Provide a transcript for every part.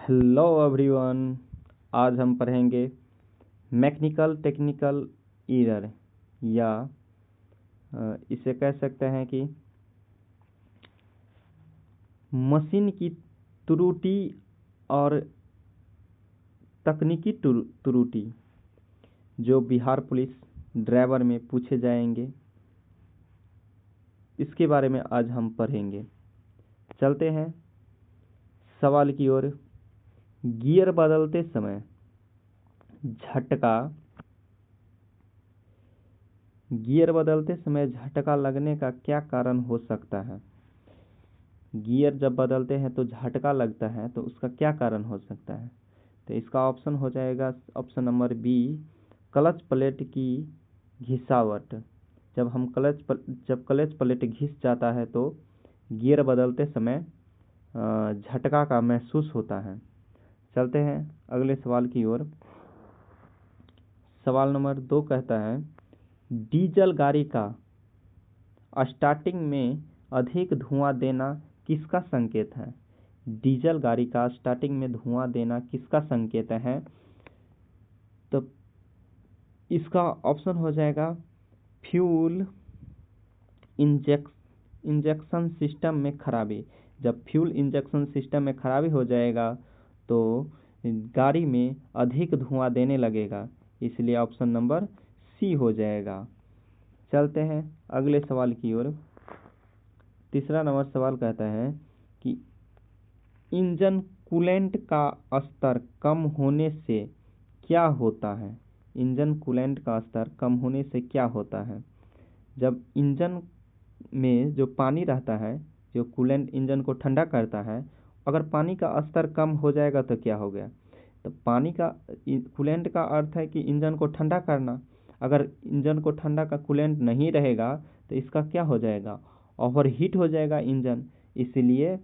Hello everyone. आज हम पढ़ेंगे मैकेनिकल टेक्निकल एरर या इसे कह सकते हैं कि मशीन की त्रुटि और तकनीकी त्रुटि जो बिहार पुलिस ड्राइवर में पूछे जाएंगे, इसके बारे में आज हम पढ़ेंगे। चलते हैं सवाल की ओर। गियर बदलते समय झटका लगने का क्या कारण हो सकता है? गियर जब बदलते हैं तो झटका लगता है, तो उसका क्या कारण हो सकता है? तो इसका ऑप्शन हो जाएगा option number B, clutch plate की घिसावट। जब क्लच प्लेट घिस जाता है तो गियर बदलते समय झटका का महसूस होता है। चलते हैं अगले सवाल की ओर। सवाल नंबर 2 कहता है, डीजल गाड़ी का स्टार्टिंग में अधिक धुआं देना किसका संकेत है? डीजल गाड़ी का स्टार्टिंग में धुआं देना किसका संकेत है? तो इसका ऑप्शन हो जाएगा फ्यूल इंजेक्शन सिस्टम में खराबी। जब फ्यूल इंजेक्शन सिस्टम में खराबी हो जाएगा तो गाड़ी में अधिक धुआं देने लगेगा, इसलिए ऑप्शन नंबर सी हो जाएगा। चलते हैं अगले सवाल की ओर। तीसरा नंबर सवाल कहता है कि इंजन कूलेंट का स्तर कम होने से क्या होता है? इंजन कूलेंट का स्तर कम होने से क्या होता है? जब इंजन में जो पानी रहता है, जो कूलेंट इंजन को ठंडा करता है, अगर पानी का स्तर कम हो जाएगा तो क्या हो गया? तो कूलेंट का अर्थ है कि इंजन को ठंडा करना। अगर इंजन को ठंडा का कूलेंट नहीं रहेगा तो इसका क्या हो जाएगा? ओवर हीट हो जाएगा इंजन। इसलिए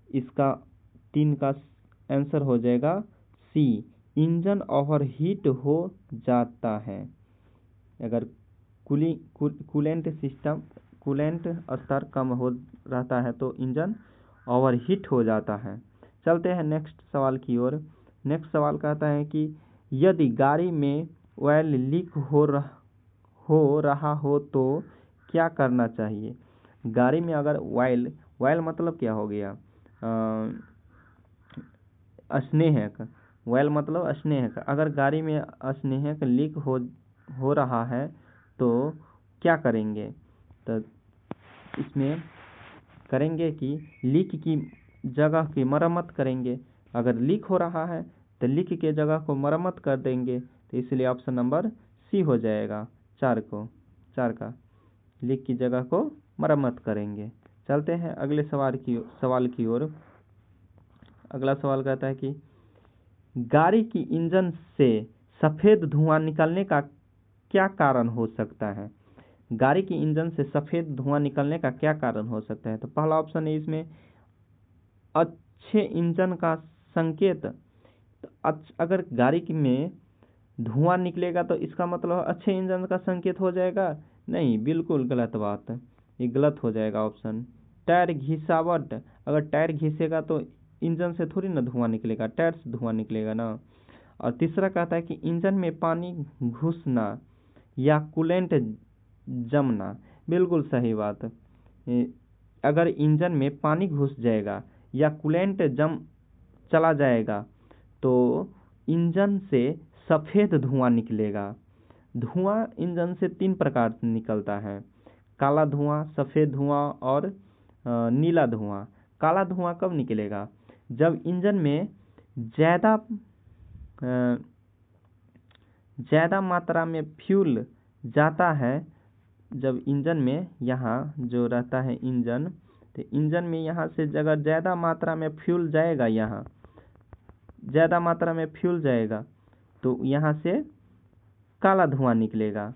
इसका 3 का आंसर हो जाएगा सी, इंजन ओवर हीट हो जाता है। अगर कूलेंट स्तर कम हो रहता है तो इंजन ओवर हीट हो जाता है। चलते हैं नेक्स्ट सवाल की ओर। नेक्स्ट सवाल कहता है कि यदि गाड़ी में ऑयल लीक हो रहा हो तो क्या करना चाहिए? गाड़ी में अगर ऑयल मतलब क्या हो गया? स्नेहक। ऑयल मतलब स्नेहक। अगर गाड़ी में स्नेहक लीक हो रहा है तो क्या करेंगे? तो इसमें करेंगे कि लीक की जगह की मरम्मत करेंगे। अगर लीक हो रहा है तो लीक के जगह को मरम्मत कर देंगे, तो इसलिए ऑप्शन नंबर सी हो जाएगा। 4 का लीक की जगह को मरम्मत करेंगे। चलते हैं अगले सवाल की ओर। अगला सवाल कहता है कि गाड़ी की इंजन से सफ़ेद धुआं निकलने का क्या कारण हो सकता है? गाड़ी की इंजन से सफ़ेद धुआं निकलने का क्या कारण हो सकता है? तो पहला ऑप्शन है इसमें अच्छे इंजन का संकेत। तो अगर गाड़ी में धुआं निकलेगा तो इसका मतलब अच्छे इंजन का संकेत हो जाएगा? नहीं, बिल्कुल गलत बात। ये गलत हो जाएगा ऑप्शन। टायर घिसावट। अगर टायर घिसेगा तो इंजन से थोड़ी ना धुआं निकलेगा, टायर से धुआं निकलेगा ना। और तीसरा कहता है कि इंजन में पानी घुसना या कूलेंट जमना। बिल्कुल सही बात। अगर इंजन में पानी घुस जाएगा या कूलेंट चला जाएगा तो इंजन से सफ़ेद धुआं निकलेगा। धुआं इंजन से 3 प्रकार से निकलता है, काला धुआं, सफ़ेद धुआं और नीला धुआं। काला धुआं कब निकलेगा? जब इंजन में ज़्यादा मात्रा में फ्यूल जाता है। जब इंजन में यहाँ जो रहता है इंजन, तो इंजन में यहाँ से अगर ज़्यादा मात्रा में फ्यूल जाएगा, यहाँ ज़्यादा मात्रा में फ्यूल जाएगा तो यहाँ से काला धुआं निकलेगा।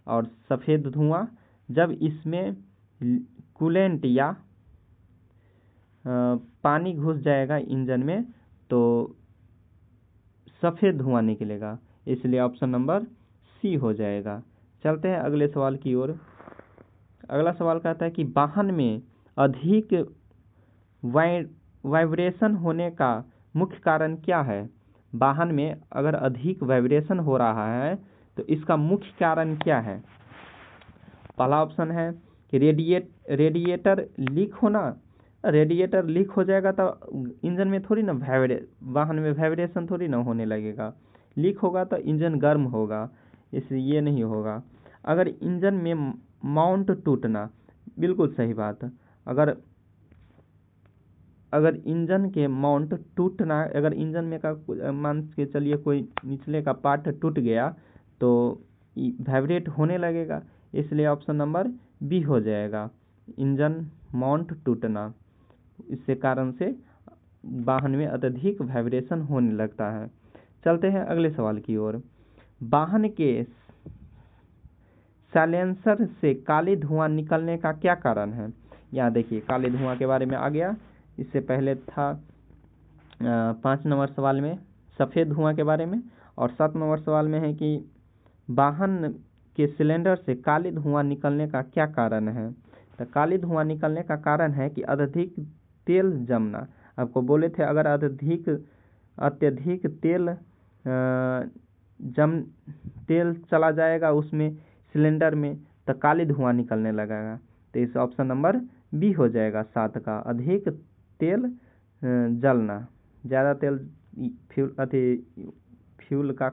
और सफ़ेद धुआं जब इसमें कूलेंट या पानी घुस जाएगा इंजन में तो सफ़ेद धुआं निकलेगा, इसलिए ऑप्शन नंबर सी हो जाएगा। चलते हैं अगले सवाल की ओर। अगला सवाल कहता है कि वाहन में अधिक वाइब्रेशन होने का मुख्य कारण क्या है? वाहन में अगर अधिक वाइब्रेशन हो रहा है तो इसका मुख्य कारण क्या है? पहला ऑप्शन है कि रेडिएटर लीक होना। रेडिएटर लीक हो जाएगा तो इंजन में थोड़ी ना वाहन में वाइब्रेशन थोड़ी ना होने लगेगा। लीक होगा तो इंजन गर्म होगा, इसलिए ये नहीं होगा। अगर इंजन में माउंट टूटना, बिल्कुल सही बात। अगर इंजन के माउंट टूटना, अगर इंजन में का मान के चलिए कोई निचले का पार्ट टूट गया तो वाइब्रेट होने लगेगा, इसलिए ऑप्शन नंबर बी हो जाएगा, इंजन माउंट टूटना। इससे कारण से वाहन में अत्यधिक वाइब्रेशन होने लगता है। चलते हैं अगले सवाल की ओर। वाहन के साइलेंसर से काले धुआं निकलने का क्या कारण है? यहाँ देखिए काले धुआं के बारे में आ गया। इससे पहले था 5 नंबर सवाल में सफ़ेद धुआं के बारे में, और 7 नंबर सवाल में है कि वाहन के सिलेंडर से काले धुआं निकलने का क्या कारण है? तो काले धुआं निकलने का कारण है कि अत्यधिक तेल जमना। आपको बोले थे अगर अत्यधिक तेल चला जाएगा उसमें सिलेंडर में तो काले धुआं निकलने लगेगा। तो इस ऑप्शन नंबर बी हो जाएगा 7 का, अधिक तेल जलना। ज़्यादा तेल फ्यूल का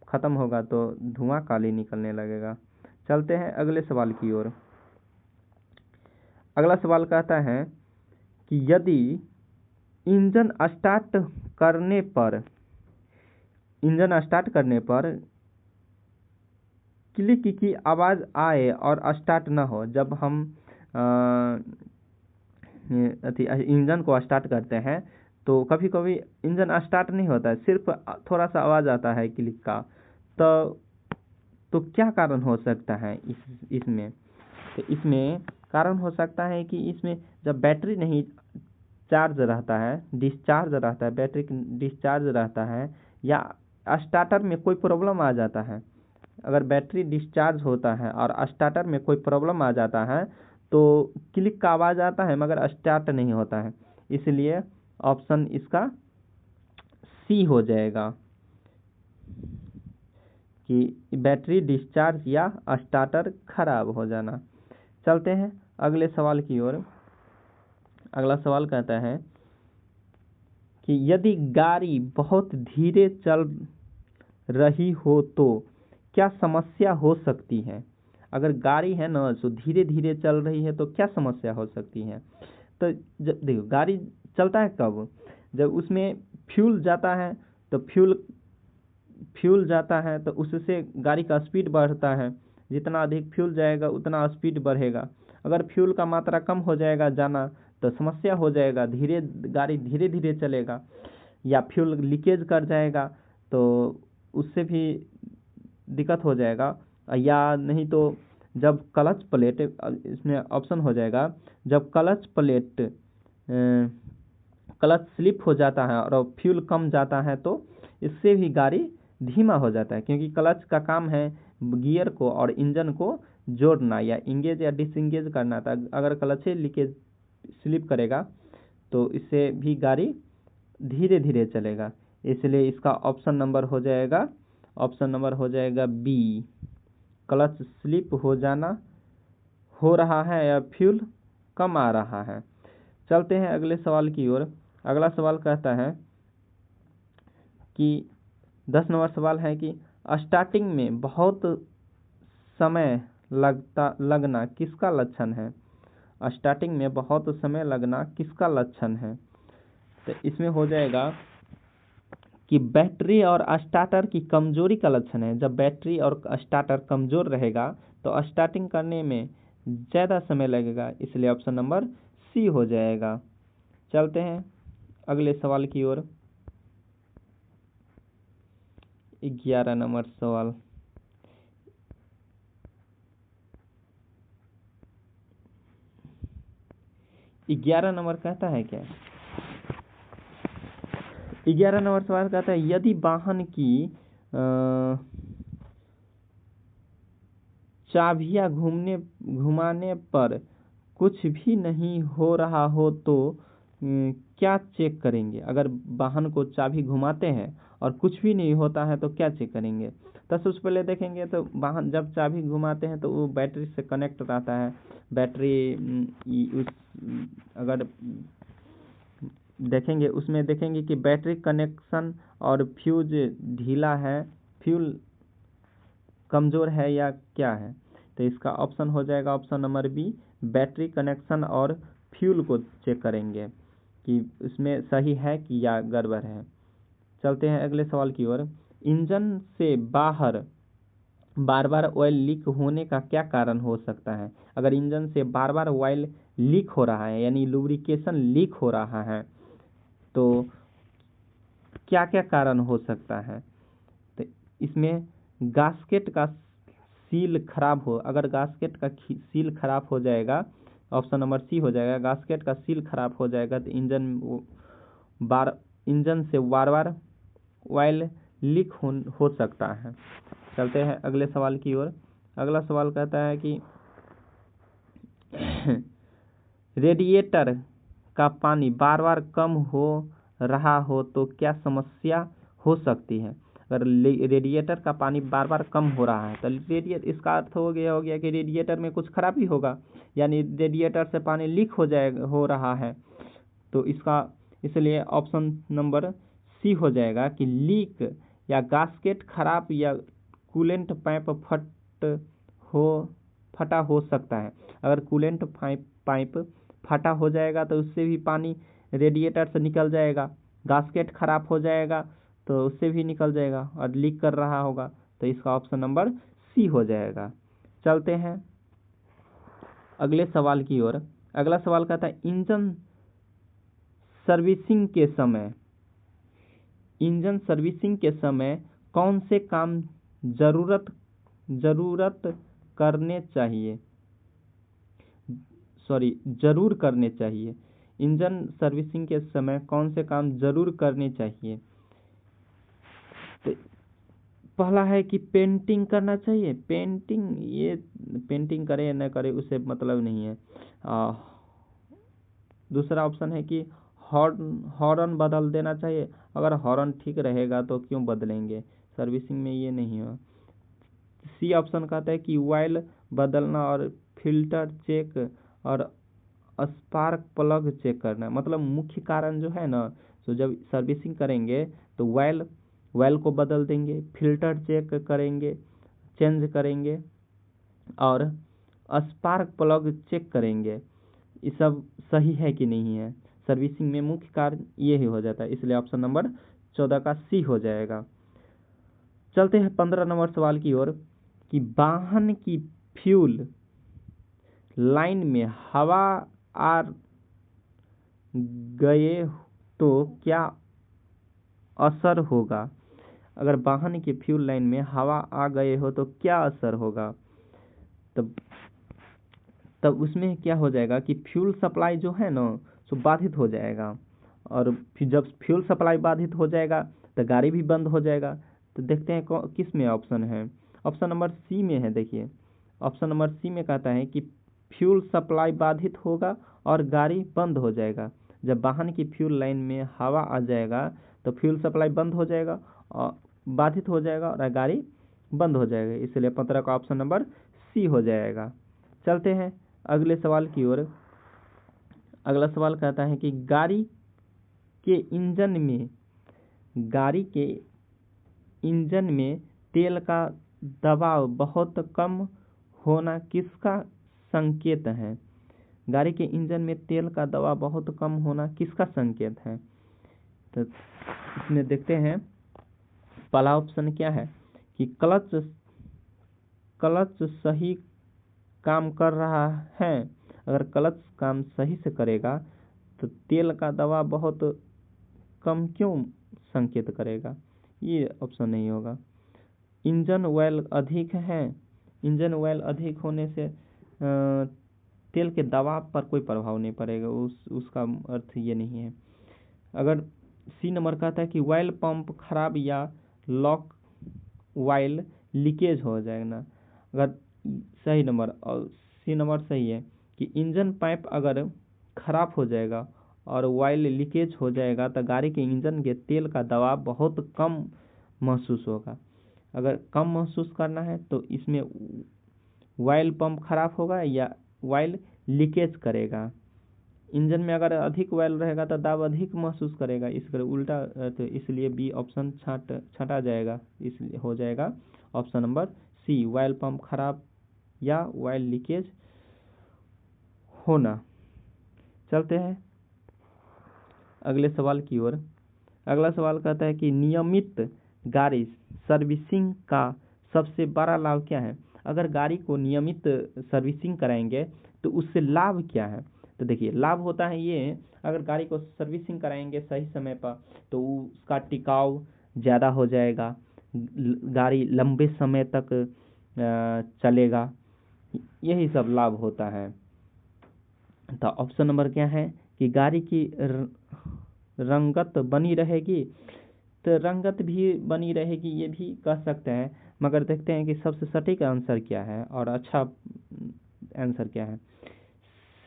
ख़त्म होगा तो धुआं काली निकलने लगेगा। चलते हैं अगले सवाल की ओर। अगला सवाल कहता है कि यदि इंजन स्टार्ट करने पर क्लिक की आवाज़ आए और स्टार्ट न हो, जब हम इंजन को स्टार्ट करते हैं तो कभी कभी इंजन स्टार्ट नहीं होता है, सिर्फ थोड़ा सा आवाज़ आता है क्लिक का। तो क्या कारण हो सकता है इसमें? तो इसमें कारण हो सकता है कि इसमें जब बैटरी नहीं चार्ज रहता है, बैटरी डिस्चार्ज रहता है, या स्टार्टर में कोई प्रॉब्लम आ जाता है। अगर बैटरी डिस्चार्ज होता है और स्टार्टर में कोई प्रॉब्लम आ जाता है तो क्लिक का आवाज़ आता है मगर स्टार्ट नहीं होता है, इसलिए ऑप्शन इसका सी हो जाएगा कि बैटरी डिस्चार्ज या स्टार्टर खराब हो जाना। चलते हैं अगले सवाल की ओर। अगला सवाल कहता है कि यदि गाड़ी बहुत धीरे चल रही हो तो क्या समस्या हो सकती है? अगर गाड़ी है ना जो धीरे धीरे चल रही है तो क्या समस्या हो सकती है? तो जब देखो गाड़ी चलता है कब, जब उसमें फ्यूल जाता है तो फ्यूल जाता है तो उससे गाड़ी का स्पीड बढ़ता है। जितना अधिक फ्यूल जाएगा उतना स्पीड बढ़ेगा। अगर फ्यूल का मात्रा कम हो जाएगा जाना तो समस्या हो जाएगा, गाड़ी धीरे धीरे चलेगा, या फ्यूल लीकेज कर जाएगा तो उससे भी दिक्कत हो जाएगा। या नहीं तो जब क्लच प्लेट, इसमें ऑप्शन हो जाएगा, जब क्लच स्लिप हो जाता है और फ्यूल कम जाता है तो इससे भी गाड़ी धीमा हो जाता है, क्योंकि क्लच का काम है गियर को और इंजन को जोड़ना या इंगेज या डिसंगेज करना था। अगर क्लच लीकेज स्लिप करेगा तो इससे भी गाड़ी धीरे धीरे चलेगा, इसलिए इसका ऑप्शन नंबर हो जाएगा बी, क्लच स्लिप हो रहा है या फ्यूल कम आ रहा है। चलते हैं अगले सवाल की ओर। अगला सवाल कहता है कि 10 नंबर सवाल है कि स्टार्टिंग में बहुत समय लगना किसका लक्षण है? स्टार्टिंग में बहुत समय लगना किसका लक्षण है? तो इसमें हो जाएगा कि बैटरी और स्टार्टर की कमजोरी का लक्षण है। जब बैटरी और स्टार्टर कमजोर रहेगा तो स्टार्टिंग करने में ज़्यादा समय लगेगा, इसलिए ऑप्शन नंबर सी हो जाएगा। चलते हैं अगले सवाल की ओर। 11 नंबर सवाल। ग्यारह नंबर कहता है क्या? 11 नंबर सवाल कहता है यदि वाहन की चाबियां घुमाने पर कुछ भी नहीं हो रहा हो तो क्या चेक करेंगे? अगर वाहन को चाबी घुमाते हैं और कुछ भी नहीं होता है तो क्या चेक करेंगे? तो सबसे पहले देखेंगे तो वाहन जब चाबी घुमाते हैं तो वो बैटरी से कनेक्ट रहता है। बैटरी अगर देखेंगे उसमें देखेंगे कि बैटरी कनेक्शन और फ्यूज ढीला है, फ्यूल कमज़ोर है या क्या है। तो इसका ऑप्शन हो जाएगा option number B, battery connection और फ्यूल को चेक करेंगे कि इसमें सही है कि या गड़बड़ है। चलते हैं अगले सवाल की ओर। इंजन से बाहर बार बार ऑयल लीक होने का क्या कारण हो सकता है? अगर इंजन से बार बार ऑयल लीक हो रहा है यानी लुब्रिकेशन लीक हो रहा है तो क्या क्या कारण हो सकता है? तो इसमें गास्केट का सील खराब हो, अगर गास्केट का सील खराब हो जाएगा, ऑप्शन नंबर सी हो जाएगा, गास्केट का सील खराब हो जाएगा तो इंजन से बार बार ऑयल लीक हो सकता है। चलते हैं अगले सवाल की ओर। अगला सवाल कहता है कि रेडिएटर का पानी बार बार कम हो रहा हो तो क्या समस्या हो सकती है? अगर रेडिएटर का पानी बार बार कम हो रहा है तो इसका अर्थ हो गया कि रेडिएटर में कुछ खराबी होगा, यानी रेडिएटर से पानी लीक हो रहा है। तो इसलिए ऑप्शन नंबर सी हो जाएगा कि लीक या गास्केट खराब या कूलेंट पाइप फटा हो सकता है। अगर कूलेंट पाइप फटा हो जाएगा तो उससे भी पानी रेडिएटर से निकल जाएगा, गास्केट खराब हो जाएगा तो उससे भी निकल जाएगा और लीक कर रहा होगा, तो इसका ऑप्शन नंबर सी हो जाएगा। चलते हैं अगले सवाल की ओर। अगला सवाल कहता है इंजन सर्विसिंग के समय कौन से काम जरूर करने चाहिए? इंजन सर्विसिंग के समय कौन से काम जरूर करने चाहिए? तो पहला है कि पेंटिंग करना चाहिए। पेंटिंग करे या न करे उससे मतलब नहीं है। दूसरा ऑप्शन है कि हॉर्न बदल देना चाहिए। अगर हॉर्न ठीक रहेगा तो क्यों बदलेंगे, सर्विसिंग में ये नहीं हो। सी ऑप्शन कहता है कि ऑयल बदलना और फिल्टर चेक और स्पार्क प्लग चेक करना। मतलब मुख्य कारण जो है ना, तो जब सर्विसिंग करेंगे तो ऑयल को बदल देंगे, फिल्टर चेक करेंगे, चेंज करेंगे और स्पार्क प्लग चेक करेंगे। ये सब सही है कि नहीं है, सर्विसिंग में मुख्य कारण ये ही हो जाता है, इसलिए ऑप्शन नंबर 14 का सी हो जाएगा। चलते हैं 15 नंबर सवाल की ओर कि वाहन की फ्यूल लाइन में हवा आ गए तो क्या असर होगा? अगर वाहन की फ्यूल लाइन में हवा आ गए हो तो क्या असर होगा? तब उसमें क्या हो जाएगा कि फ्यूल सप्लाई जो है ना सो बाधित हो जाएगा, और फिर जब फ्यूल सप्लाई बाधित हो जाएगा तो गाड़ी भी बंद हो जाएगा। तो देखते हैं किस में ऑप्शन है। ऑप्शन नंबर सी में है। देखिए ऑप्शन नंबर सी में कहता है कि फ्यूल सप्लाई बाधित होगा और गाड़ी बंद हो जाएगा। जब वाहन की फ्यूल लाइन में हवा आ जाएगा तो फ्यूल सप्लाई बंद हो जाएगा और बाधित हो जाएगा और गाड़ी बंद हो जाएगा, इसलिए 15 का ऑप्शन नंबर सी हो जाएगा। चलते हैं अगले सवाल की ओर। अगला सवाल कहता है कि गाड़ी के इंजन में तेल का दबाव बहुत कम होना किसका संकेत है? गाड़ी के इंजन में तेल का दबाव बहुत कम होना किसका संकेत है? तो इसमें देखते हैं पहला ऑप्शन क्या है कि क्लच सही काम कर रहा है। अगर क्लच काम सही से करेगा तो तेल का दबाव बहुत कम क्यों संकेत करेगा, ये ऑप्शन नहीं होगा। इंजन ऑयल अधिक है, इंजन ऑयल अधिक होने से तेल के दबाव पर कोई प्रभाव नहीं पड़ेगा, उसका अर्थ ये नहीं है। अगर सी नंबर कहता है कि ऑयल पंप खराब या लॉक ऑयल लीकेज हो जाएगा ना, अगर सही नंबर और सी नंबर सही है कि इंजन पाइप अगर खराब हो जाएगा और ऑयल लीकेज हो जाएगा तो गाड़ी के इंजन के तेल का दबाव बहुत कम महसूस होगा। अगर कम महसूस करना है तो इसमें ऑयल पंप खराब होगा या ऑयल लीकेज करेगा। इंजन में अगर अधिक ऑयल रहेगा तो दाब अधिक महसूस करेगा, इसलिए उल्टा, तो इसलिए बी ऑप्शन छँटा जाएगा, इसलिए हो जाएगा option number C, oil pump खराब या ऑयल लीकेज होना। चलते हैं अगले सवाल की ओर। अगला सवाल कहता है कि नियमित गाड़ी सर्विसिंग का सबसे बड़ा लाभ क्या है। अगर गाड़ी को नियमित सर्विसिंग कराएंगे तो उससे लाभ क्या है। तो देखिए लाभ होता है ये, अगर गाड़ी को सर्विसिंग कराएंगे सही समय पर तो उसका टिकाऊ ज़्यादा हो जाएगा, गाड़ी लंबे समय तक चलेगा, यही सब लाभ होता है। तो ऑप्शन नंबर क्या है कि गाड़ी की रंगत बनी रहेगी। तो रंगत भी बनी रहेगी ये भी कह सकते हैं, मगर देखते हैं कि सबसे सटीक आंसर क्या है और अच्छा आंसर क्या है।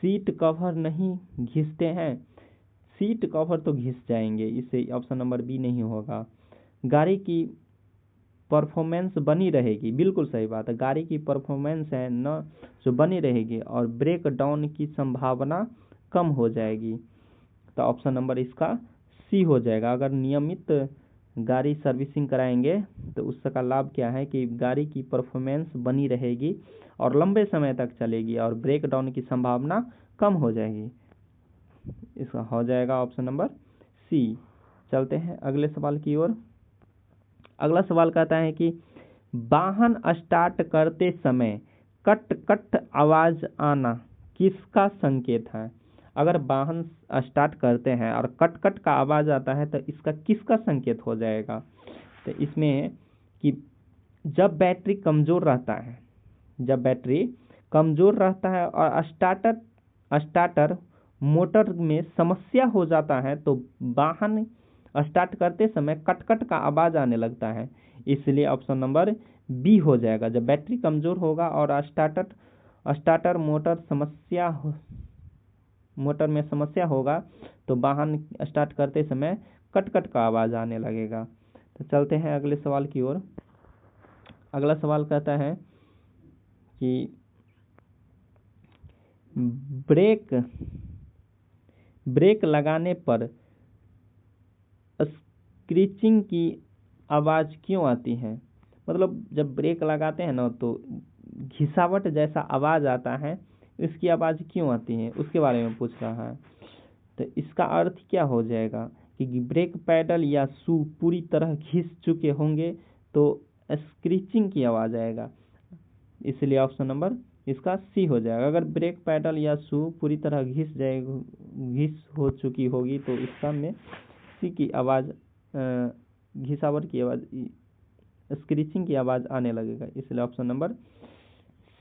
सीट कवर नहीं घिसते हैं, सीट कवर तो घिस जाएंगे, इससे ऑप्शन नंबर बी नहीं होगा। गाड़ी की परफॉर्मेंस बनी रहेगी, बिल्कुल सही बात है, गाड़ी की परफॉर्मेंस है न जो बनी रहेगी और ब्रेक डाउन की संभावना कम हो जाएगी। तो ऑप्शन नंबर इसका सी हो जाएगा। अगर नियमित गाड़ी सर्विसिंग कराएंगे तो उसका लाभ क्या है कि गाड़ी की परफॉर्मेंस बनी रहेगी और लंबे समय तक चलेगी और ब्रेक डाउन की संभावना कम हो जाएगी, इसका हो जाएगा ऑप्शन नंबर सी। चलते हैं अगले सवाल की ओर। अगला सवाल कहता है कि वाहन स्टार्ट करते समय कट कट आवाज आना किसका संकेत है। अगर वाहन स्टार्ट करते हैं और कट कट का आवाज आता है तो इसका किसका संकेत हो जाएगा। तो इसमें कि जब बैटरी कमजोर रहता है, जब बैटरी कमजोर रहता है और स्टार्टर मोटर में समस्या हो जाता है तो वाहन स्टार्ट करते समय कटकट का आवाज आने लगता है, इसलिए ऑप्शन नंबर बी हो जाएगा। जब बैटरी कमजोर होगा और स्टार्टर मोटर में समस्या होगा तो वाहन स्टार्ट करते समय कटकट का आवाज आने लगेगा। तो चलते हैं अगले सवाल की ओर। अगला सवाल कहता है कि ब्रेक लगाने पर स्क्रीचिंग की आवाज़ क्यों आती है। मतलब जब ब्रेक लगाते हैं ना तो घिसावट जैसा आवाज़ आता है, इसकी आवाज़ क्यों आती है उसके बारे में पूछ रहा है। तो इसका अर्थ क्या हो जाएगा कि ब्रेक पैडल या शू पूरी तरह घिस चुके होंगे तो स्क्रीचिंग की आवाज़ आएगा, इसलिए ऑप्शन नंबर इसका सी हो जाएगा। अगर ब्रेक पैडल या शू पूरी तरह घिस हो चुकी होगी तो इसका में सी की आवाज़, घिसावट की आवाज़, स्क्रीचिंग की आवाज़ आने लगेगा, इसलिए ऑप्शन नंबर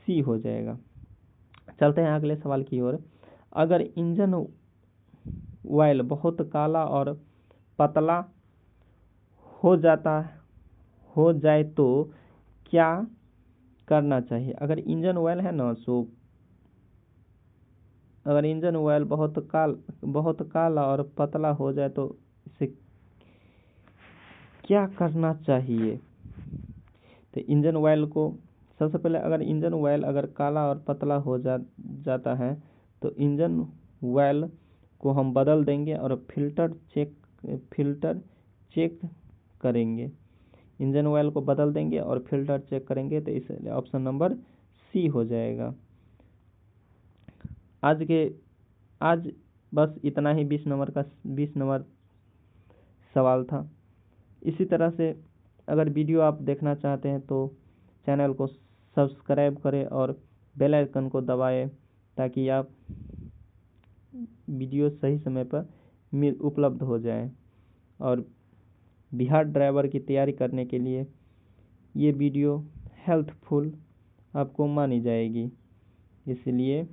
सी हो जाएगा। चलते हैं अगले सवाल की ओर। अगर इंजन ऑयल बहुत काला और पतला हो जाए तो क्या करना चाहिए। अगर इंजन ऑयल है ना, सो अगर इंजन ऑयल बहुत काला और पतला हो जाए तो इसे क्या करना चाहिए। तो इंजन ऑयल को सबसे पहले, अगर इंजन ऑयल अगर काला और पतला हो जाता है तो इंजन ऑयल को हम बदल देंगे और फिल्टर चेक करेंगे। इंजन ऑयल को बदल देंगे और फिल्टर चेक करेंगे, तो इसलिए ऑप्शन नंबर सी हो जाएगा। आज बस इतना ही 20 नंबर सवाल था। इसी तरह से अगर वीडियो आप देखना चाहते हैं तो चैनल को सब्सक्राइब करें और बेल आइकन को दबाएं ताकि आप वीडियो सही समय पर उपलब्ध हो जाए। और बिहार ड्राइवर की तैयारी करने के लिए ये वीडियो हेल्पफुल आपको मानी जाएगी, इसलिए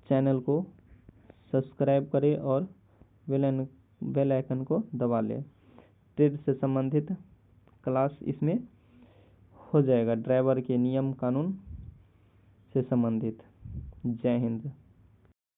चैनल को सब्सक्राइब करें और बेल आइकन को दबा लें। ट्रेड से संबंधित क्लास इसमें हो जाएगा, ड्राइवर के नियम कानून से संबंधित। जय हिंद।